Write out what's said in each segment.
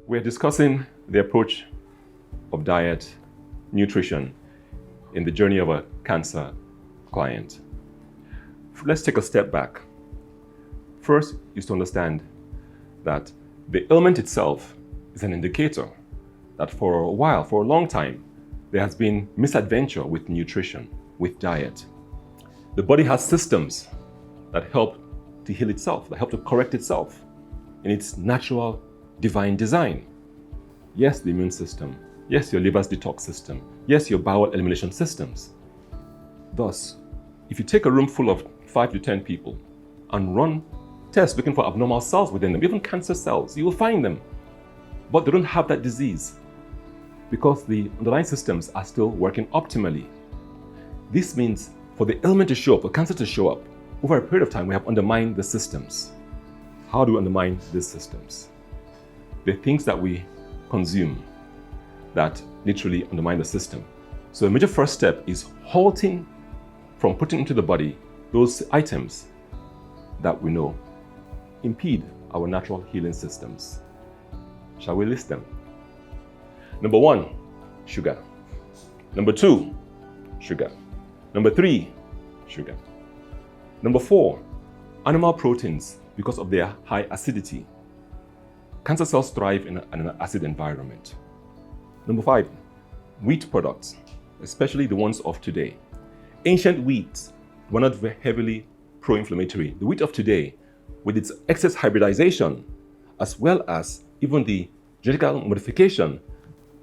We're discussing the approach of diet, nutrition in the journey of a cancer client. Let's take a step back. First is to understand that the ailment itself is an indicator that for a while, for a long time, there has been misadventure with nutrition, with diet. The body has systems that help to heal itself, that help to correct itself in its natural divine design. Yes, the immune system. Yes, your liver's detox system. Yes, your bowel elimination systems. Thus, if you take a room full of 5 to 10 people and run tests looking for abnormal cells within them, even cancer cells, you will find them. But they don't have that disease because the underlying systems are still working optimally. This means for the ailment to show up, for cancer to show up, over a period of time, we have undermined the systems. How do we undermine these systems? The things that we consume that literally undermine the system. So a major first step is halting from putting into the body those items that we know impede our natural healing systems. Shall we list them? Number 1, sugar. Number 2, sugar. Number 3, sugar. Number 4, animal proteins because of their high acidity. Cancer cells thrive in an acid environment. Number 5, wheat products, especially the ones of today. Ancient wheat were not very heavily pro-inflammatory. The wheat of today, with its excess hybridization, as well as even the genetic modification,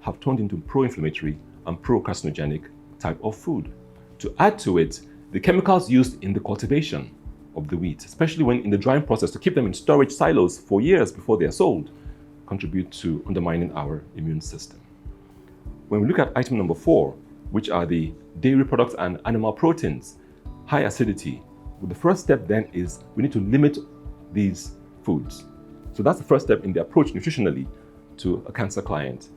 have turned into pro-inflammatory and pro-carcinogenic type of food. To add to it, the chemicals used in the cultivation of the wheat, especially when in the drying process to keep them in storage silos for years before they are sold, contribute to undermining our immune system. When we look at item number 4, which are the dairy products and animal proteins, high acidity, the first step then is we need to limit these foods. So that's the first step in the approach nutritionally to a cancer client.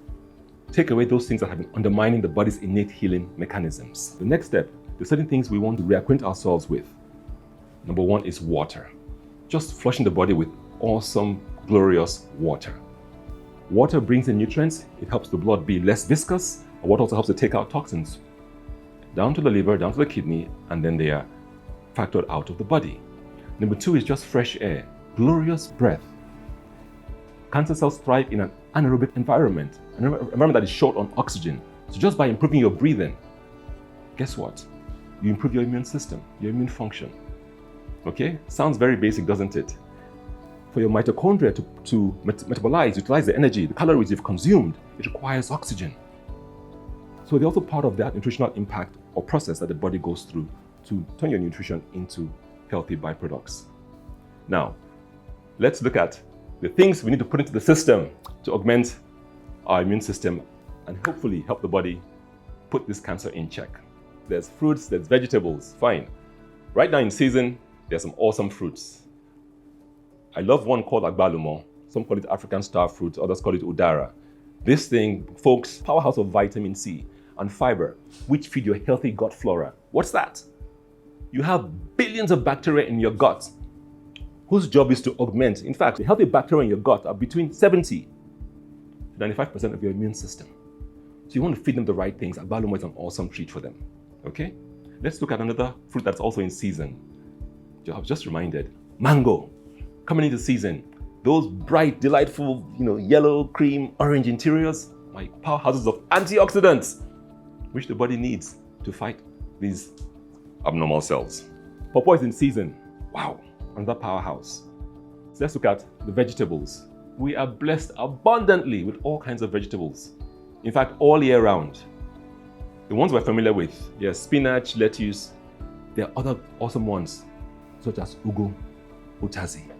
Take away those things that have been undermining the body's innate healing mechanisms. The next step, the certain things we want to reacquaint ourselves with. Number 1 is water. Just flushing the body with awesome, glorious water. Water brings in nutrients, it helps the blood be less viscous, and water also helps to take out toxins down to the liver, down to the kidney, and then they are factored out of the body. Number 2 is just fresh air, glorious breath. Cancer cells thrive in an anaerobic environment, an environment that is short on oxygen. So just by improving your breathing, guess what? You improve your immune system, your immune function. Okay? Sounds very basic, doesn't it? For your mitochondria to metabolize, utilize the energy, the calories you've consumed, it requires oxygen. So they're also part of that nutritional impact or process that the body goes through to turn your nutrition into healthy byproducts. Now, let's look at the things we need to put into the system to augment our immune system and hopefully help the body put this cancer in check. There's fruits, there's vegetables, fine. Right now in season, there's some awesome fruits. I love one called agbalumo. Some call it African star fruit, others call it udara. This thing, folks, powerhouse of vitamin C and fiber, which feed your healthy gut flora. What's that? You have billions of bacteria in your gut whose job is to augment. In fact, the healthy bacteria in your gut are between 70 to 95% of your immune system. So you want to feed them the right things. Agbalumo is an awesome treat for them. Okay? Let's look at another fruit that's also in season. I was just reminded, mango, coming into season. Those bright, delightful, yellow, cream, orange interiors, like powerhouses of antioxidants, which the body needs to fight these abnormal cells. Pawpaw is in season. Wow, another powerhouse. So let's look at the vegetables. We are blessed abundantly with all kinds of vegetables. In fact, all year round. The ones we're familiar with, yes, spinach, lettuce. There are other awesome ones, such as ugu, utazi.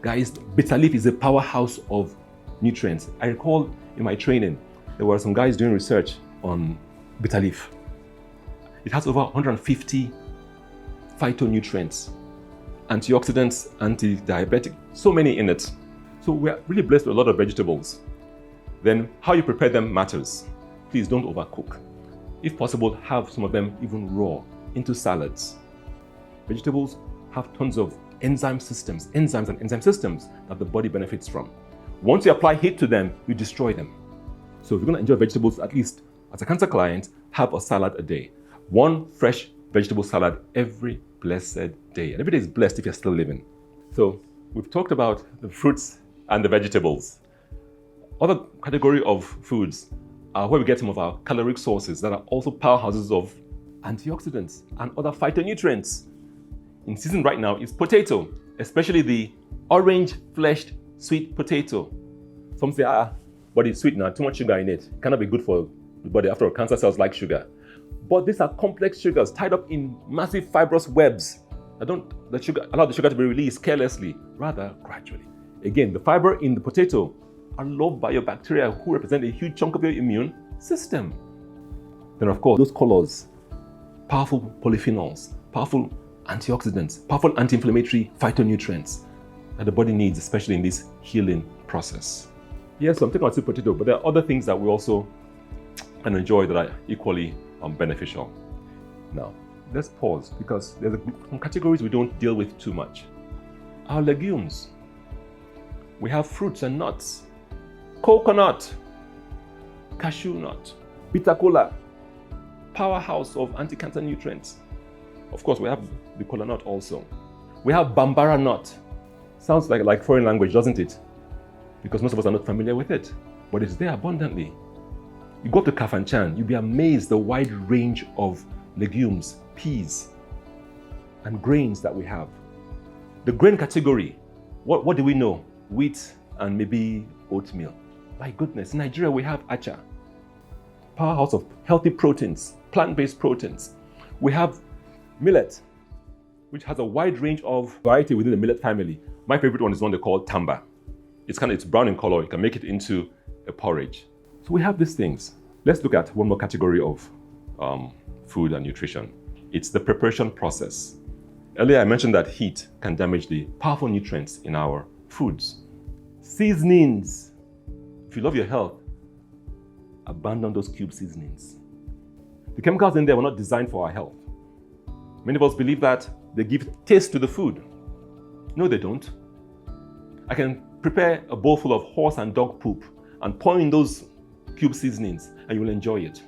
Guys, bitter leaf is a powerhouse of nutrients. I recall in my training, there were some guys doing research on bitter leaf. It has over 150 phytonutrients, antioxidants, anti-diabetic, so many in it. So we're really blessed with a lot of vegetables. Then how you prepare them matters. Please don't overcook. If possible, have some of them even raw into salads. Vegetables have tons of enzymes and enzyme systems that the body benefits from. Once you apply heat to them, you destroy them. So if you're going to enjoy vegetables, at least as a cancer client, have a salad a day. One fresh vegetable salad every blessed day. And every day is blessed if you're still living. So we've talked about the fruits and the vegetables. Other category of foods are where we get some of our caloric sources that are also powerhouses of antioxidants and other phytonutrients. In season right now is potato, especially the orange-fleshed sweet potato. Some say, but it's sweet now, too much sugar in it. It cannot be good for the body. After all, cancer cells like sugar. But these are complex sugars tied up in massive fibrous webs that don't allow the sugar to be released carelessly, rather gradually. Again, the fiber in the potato are loved by your bacteria who represent a huge chunk of your immune system. Then of course, those colors, powerful polyphenols, powerful antioxidants, powerful anti-inflammatory phytonutrients that the body needs, especially in this healing process. Yes, I'm talking about sweet potato, but there are other things that we also can enjoy that are equally beneficial. Now, let's pause because there's some categories we don't deal with too much. Our legumes. We have fruits and nuts. Coconut, cashew nut, bitter kola, powerhouse of anti-cancer nutrients. Of course, we have the kola nut also. We have bambara nut. Sounds like foreign language, doesn't it? Because most of us are not familiar with it, but it's there abundantly. You go to Kafanchan, you'll be amazed the wide range of legumes, peas, and grains that we have. The grain category, what do we know? Wheat and maybe oatmeal. My goodness, in Nigeria we have acha, powerhouse of healthy proteins, plant-based proteins. We have millet, which has a wide range of variety within the millet family. My favorite one is one they call tamba. It's brown in color. You can make it into a porridge. So we have these things. Let's look at one more category of food and nutrition. It's the preparation process. Earlier I mentioned that heat can damage the powerful nutrients in our foods. Seasonings. If you love your health, abandon those cube seasonings. The chemicals in there were not designed for our health. Many of us believe that they give taste to the food. No, they don't. I can prepare a bowl full of horse and dog poop and pour in those cube seasonings and you will enjoy it.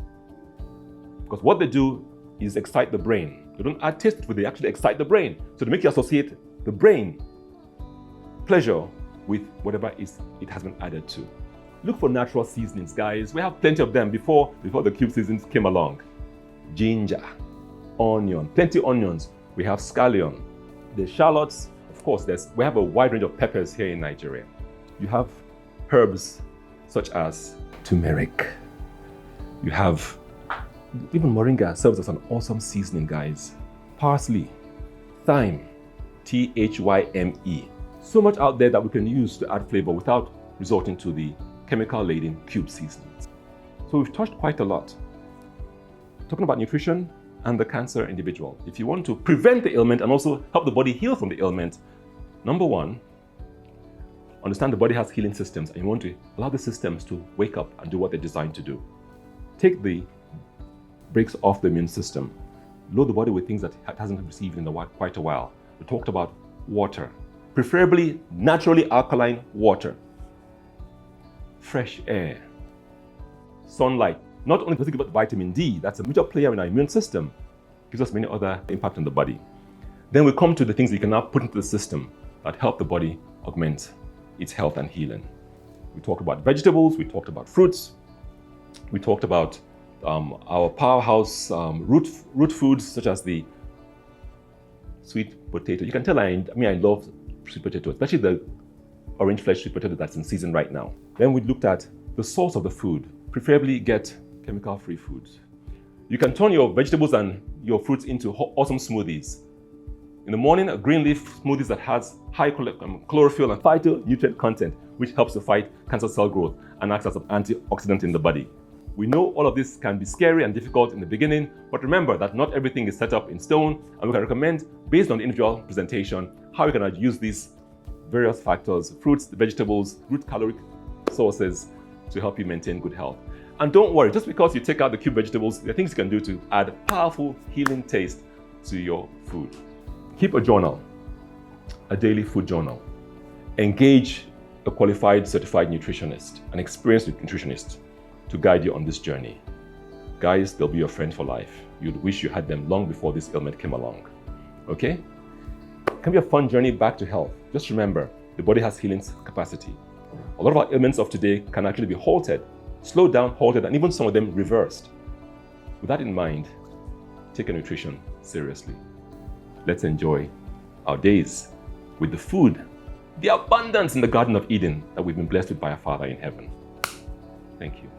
Because what they do is excite the brain. They don't add taste to it, they actually excite the brain. So they make you associate the brain pleasure with whatever it has been added to. Look for natural seasonings, guys. We have plenty of them before the cube seasonings came along. Ginger, onion, plenty of onions. We have scallion, the shallots. Of course, we have a wide range of peppers here in Nigeria. You have herbs such as turmeric. You have even moringa serves as an awesome seasoning, guys. Parsley, thyme, Thyme. So much out there that we can use to add flavor without resorting to the chemical-laden cube seasonings. So we've touched quite a lot. Talking about nutrition and the cancer individual. If you want to prevent the ailment and also help the body heal from the ailment, number one, understand the body has healing systems and you want to allow the systems to wake up and do what they're designed to do. Take the brakes off the immune system. Load the body with things that it hasn't received in quite a while. We talked about water, preferably naturally alkaline water, fresh air, sunlight. Not only does it give us vitamin D, that's a major player in our immune system, gives us many other impacts on the body. Then we come to the things you can now put into the system that help the body augment its health and healing. We talked about vegetables, we talked about fruits, we talked about our powerhouse root foods such as the sweet potato. You can tell I love sweet potato, especially the orange flesh sweet potato that's in season right now. Then we looked at the source of the food. Preferably get chemical-free foods. You can turn your vegetables and your fruits into awesome smoothies. In the morning, a green leaf smoothie that has high chlorophyll and phytonutrient content, which helps to fight cancer cell growth and acts as an antioxidant in the body. We know all of this can be scary and difficult in the beginning, but remember that not everything is set up in stone, and we can recommend, based on the individual presentation, how we can use these various factors, fruits, vegetables, root caloric sources, to help you maintain good health. And don't worry, just because you take out the cube vegetables, there are things you can do to add powerful healing taste to your food. Keep a journal, a daily food journal. Engage a qualified, certified nutritionist, an experienced nutritionist to guide you on this journey. Guys, they'll be your friend for life. You'd wish you had them long before this ailment came along. Okay? It can be a fun journey back to health. Just remember, the body has healing capacity. A lot of our ailments of today can actually be halted, slowed down, halted, and even some of them reversed. With that in mind, take your nutrition seriously. Let's enjoy our days with the food, the abundance in the Garden of Eden that we've been blessed with by our Father in heaven. Thank you.